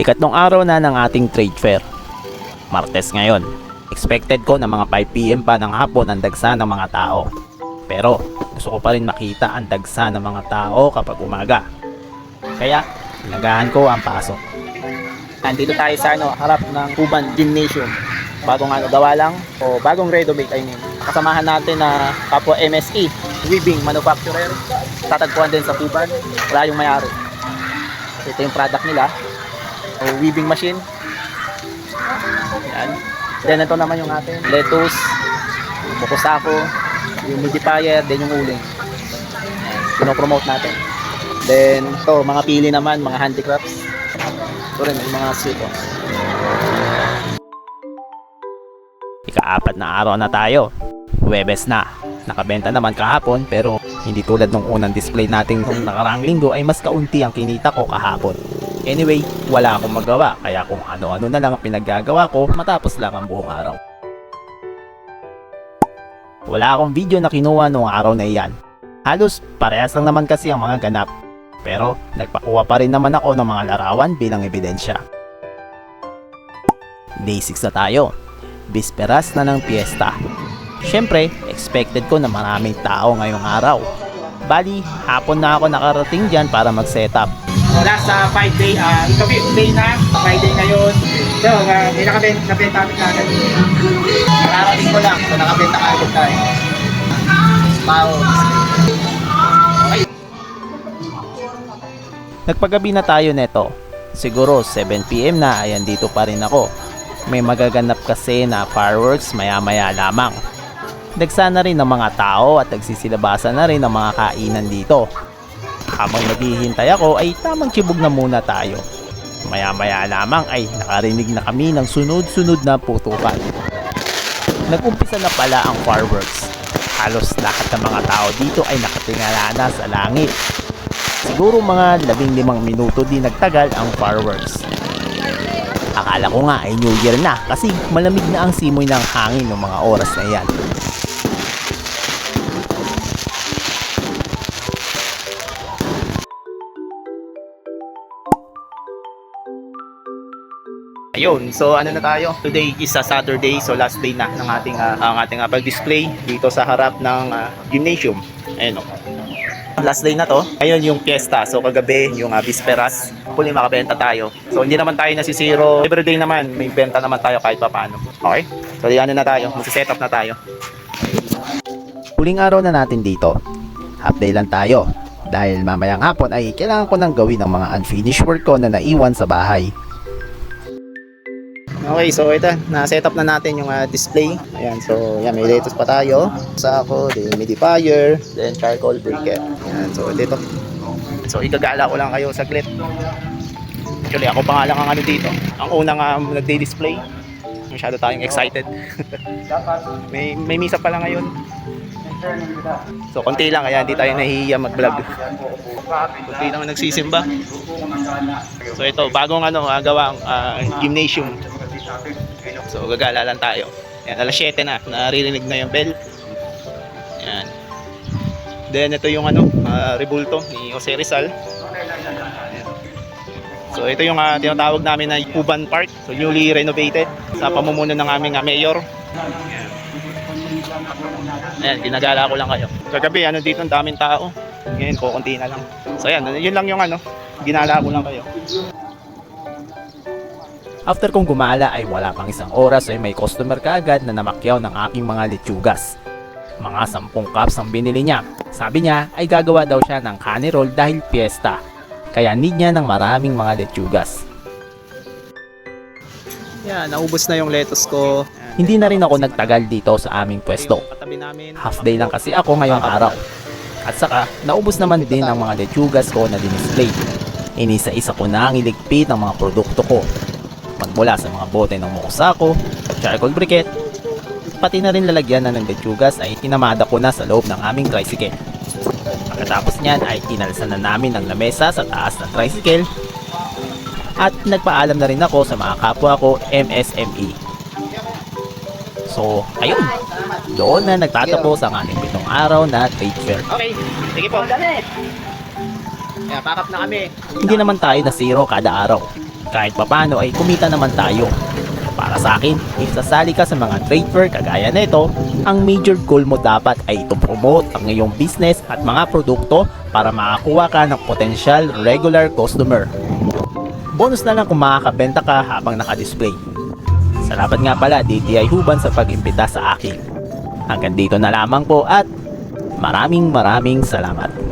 Ikatlong araw na ng ating trade fair. Martes ngayon. Expected ko na mga 5 PM pa ng hapon ang dagsa ng mga tao. Pero gusto ko pa rin makita ang dagsa ng mga tao kapag umaga. Kaya inagahan ko ang pasok. Nandito tayo sa harap ng Cuban Gymnasium. Bagong gawa lang o bagong renovate I mean. Kasamahan natin na kapwa MSE, weaving manufacturer. Tatagpuan din sa Cuban. Wala yung may-ari. Ito yung product nila. O, weaving machine. Yan. Then ito naman yung ating lettuce, mokusako, yung humidifier, then yung uling. Pinopromote natin. Then ito, mga pili naman, mga handicrafts. Ito rin, yung mga sito. Ika-4 na araw na tayo. Huwebes na. Nakabenta naman kahapon pero hindi tulad nung unang display natin nung nakaraang linggo ay mas kaunti ang kinita ko kahapon. Anyway, wala akong magawa kaya kung ano-ano na lang ang pinaggagawa ko matapos lang ang buong araw. Wala akong video na kinuha noong araw na iyan. Halos parehas lang naman kasi ang mga ganap. Pero nagpakuha pa rin naman ako ng mga larawan bilang ebidensya. Day 6 na tayo. Bisperas na ng piyesta. Siyempre, expected ko na maraming tao ngayong araw. Bali, hapon na ako nakarating dyan para mag-setup. Last 5 day, ika-5th day na, 5 day ngayon. So, may nabenta kami kagad. Nakarating ko lang, so nakabenta kagad tayo. Wow. Okay. Nagpagabi na tayo neto. Siguro 7 PM na ay andito pa rin ako. May magaganap kasi na fireworks maya-maya lamang. Dagsa na rin ng mga tao at nagsisilabasan na rin ng mga kainan dito. Habang naghihintay ako ay tamang tibog na muna tayo. Maya-maya lamang ay nakarinig na kami ng sunod-sunod na putukan. Nag-umpisa na pala ang fireworks. Halos lahat ng mga tao dito ay nakatingala na sa langit. Siguro mga 15 minuto din nagtagal ang fireworks. Akala ko nga ay New Year na kasi malamig na ang simoy ng hangin ng mga oras na yan. Ayun, so ano na tayo? Today is a Saturday, so last day na ng ating pag-display dito sa harap ng gymnasium. Ayun o. Last day na to. Ayun yung fiesta. So kagabi yung bisperas. Hopefully makabenta tayo. So hindi naman tayo nasisiro. Everyday naman may benta naman tayo kahit papaano. Okay? So ano na tayo? Magsiset up na tayo. Huling araw na natin dito. Half day lang tayo. Dahil mamayang hapon ay kailangan ko nang gawin ang mga unfinished work ko na naiwan sa bahay. Okay, so ito, na-set up na natin yung display. Ayan, so yan, may lettuce pa tayo. Sako, then humidifier, then charcoal briquette. Ayan, so dito. So igagala ko lang kayo saglit. Actually, ako pa nga lang ang dito. Ang unang nagdi-display. Masyado tayong excited. may misa pa lang ngayon. So konti lang, kaya hindi tayo nahihiya mag-vlog. Konti lang nagsisimba. So ito, bagong gawa ang gymnasium. So gagala lang tayo. Yan, alas 7 na. Naririnig na yung bell. Yan. Then ito yung rebulto ni Jose Rizal. Yan. So ito yung tinatawag namin na Cuban Park. So newly renovated sa pamumuno ng aming mayor. Ayan, ginagala ko lang kayo. Kagabi, dito ang daming tao. Ngayon, kukunti na lang. So ayan, yun lang yung ginala ko lang kayo. After kong gumala ay wala pang isang oras ay may customer kaagad na namakyaw ng aking mga lechugas. Mga 10 cups ang binili niya. Sabi niya ay gagawa daw siya ng honey roll dahil piyesta. Kaya need niya ng maraming mga lechugas. Yan, naubos na yung lettuce ko. Hindi na rin ako nagtagal dito sa aming pwesto. Half day lang kasi ako ngayong araw. At saka, naubos naman din ang mga lechugas ko na dinisplay. Inisa-isa ko na ang iligpit ng mga produkto ko. Magmula sa mga bote ng mokusako, charcoal briquette, pati na rin lalagyan na ng lechugas ay tinamada ko na sa loob ng aming tricycle. Pagkatapos niyan ay inalsan na namin ang lamesa sa taas ng tricycle at nagpaalam na rin ako sa mga kapwa ko MSME. So, ayun. Doon na nagtatapos ang ating 7 araw na trade fair. Okay, sige po. Kaya pack up na kami. Hindi naman tayo na zero kada araw. kahit papano ay kumita naman tayo. Para sa akin, if sasali ka sa mga trade fair kagaya nito, ang major goal mo dapat ay to promote ang iyong business at mga produkto para makakuha ka ng potential regular customer. Bonus na lang kung makakabenta ka habang naka-display. Salamat nga pala DTI Huban sa pag-imbita sa akin. Hanggang dito na lamang po at maraming salamat.